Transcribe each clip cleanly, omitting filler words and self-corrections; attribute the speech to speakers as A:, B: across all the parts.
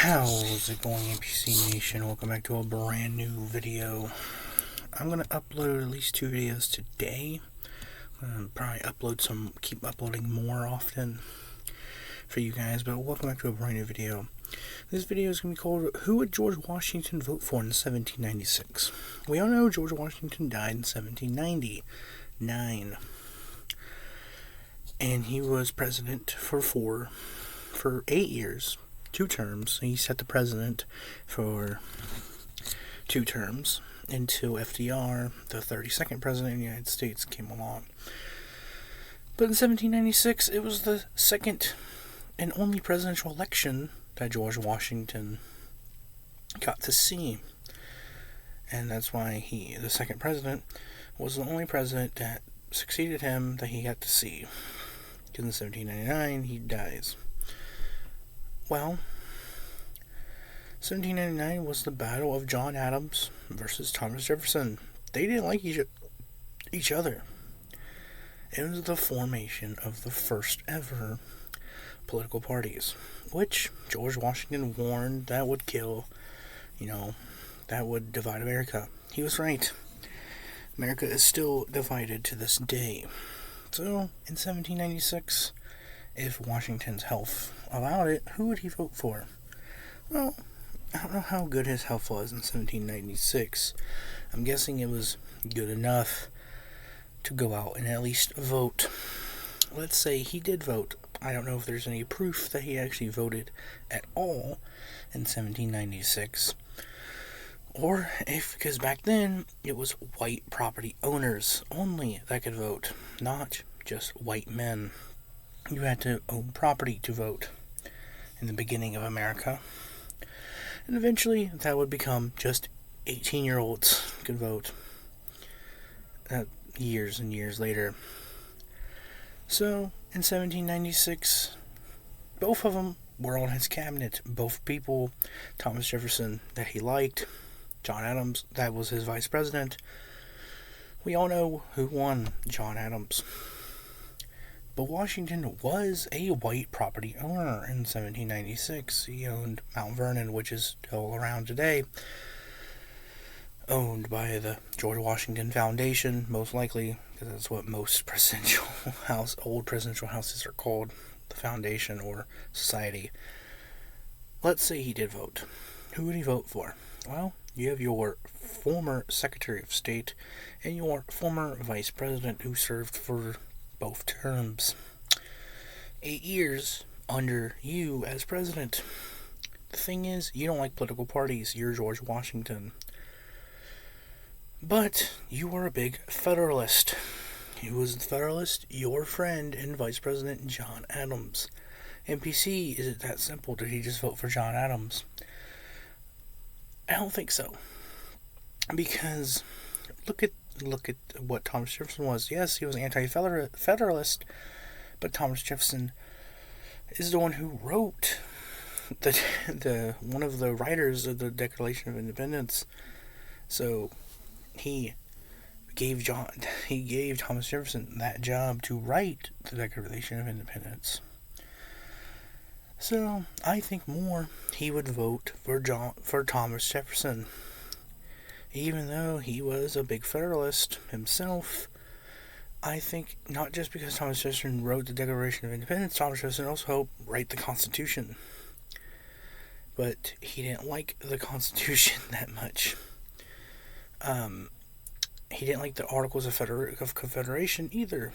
A: How's it going, NPC Nation? Welcome back to a brand new video. I'm gonna upload at least 2 videos today. Probably keep uploading more often for you guys, but welcome back to a brand new video. This video is gonna be called "Who Would George Washington Vote For in 1796?" We all know George Washington died in 1799, and he was president for 8 years. 2 terms. He set the president for 2 terms until FDR, the 32nd president of the United States, came along. But in 1796, it was the second and only presidential election that George Washington got to see. And that's why the second president, was the only president that succeeded him that he got to see. Because in 1799, he dies. Well, 1799 was the battle of John Adams versus Thomas Jefferson. They didn't like each other. It was the formation of the first ever political parties, which George Washington warned that would kill, that would divide America. He was right. America is still divided to this day. So, in 1796, if Washington's health allowed it, who would he vote for? Well, I don't know how good his health was in 1796. I'm guessing it was good enough to go out and at least vote. Let's say he did vote. I don't know if there's any proof that he actually voted at all in 1796. Or because back then, it was white property owners only that could vote, not just white men. You had to own property to vote in the beginning of America. And eventually, that would become just 18-year-olds could vote years and years later. So, in 1796, both of them were on his cabinet. Both people, Thomas Jefferson, that he liked, John Adams, that was his vice president. We all know who won, John Adams. But Washington was a white property owner in 1796. He owned Mount Vernon, which is still around today, owned by the George Washington Foundation, most likely, because that's what most old presidential houses are called, the foundation or society. Let's say he did vote. Who would he vote for? Well, you have your former Secretary of State and your former Vice President who served for both terms. 8 years under you as president. The thing is, you don't like political parties. You're George Washington. But you were a big Federalist. Who was the Federalist? Your friend and Vice President John Adams. NPC, is it that simple? Did he just vote for John Adams? I don't think so. Because look at what Thomas Jefferson was. Yes, he was anti-Federalist, but Thomas Jefferson is the one who wrote the one of the writers of the Declaration of Independence. So he gave Thomas Jefferson that job to write the Declaration of Independence. So I think more he would vote for Thomas Jefferson. Even though he was a big Federalist himself, I think not just because Thomas Jefferson wrote the Declaration of Independence, Thomas Jefferson also helped write the Constitution. But he didn't like the Constitution that much. He didn't like the Articles of Confederation either.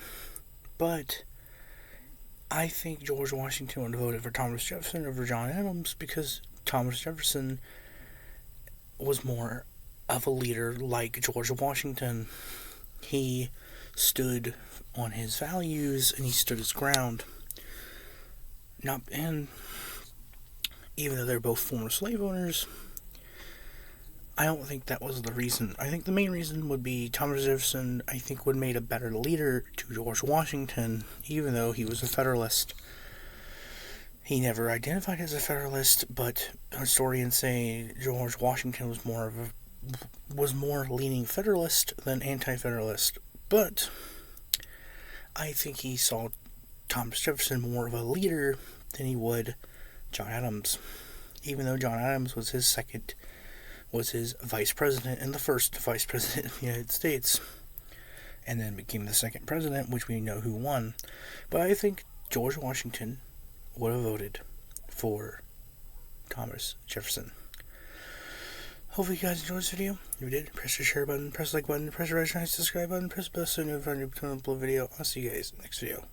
A: But I think George Washington would have voted for Thomas Jefferson over John Adams because Thomas Jefferson was more of a leader like George Washington. He stood on his values and he stood his ground. And even though they're both former slave owners, I don't think that was the reason. I think the main reason would be Thomas Jefferson, I think, would have made a better leader to George Washington, even though he was a Federalist. He never identified as a Federalist, but historians say George Washington was more leaning Federalist than anti-Federalist. But I think he saw Thomas Jefferson more of a leader than he would John Adams. even though John Adams was his vice president and the first vice president of the United States, and then became the second president, which we know who won. But I think George Washington would have voted for Thomas Jefferson. Hopefully you guys enjoyed this video. If you did, press the share button, press the like button, press the red subscribe button, press the bell so you know if I upload a video. I'll see you guys next video.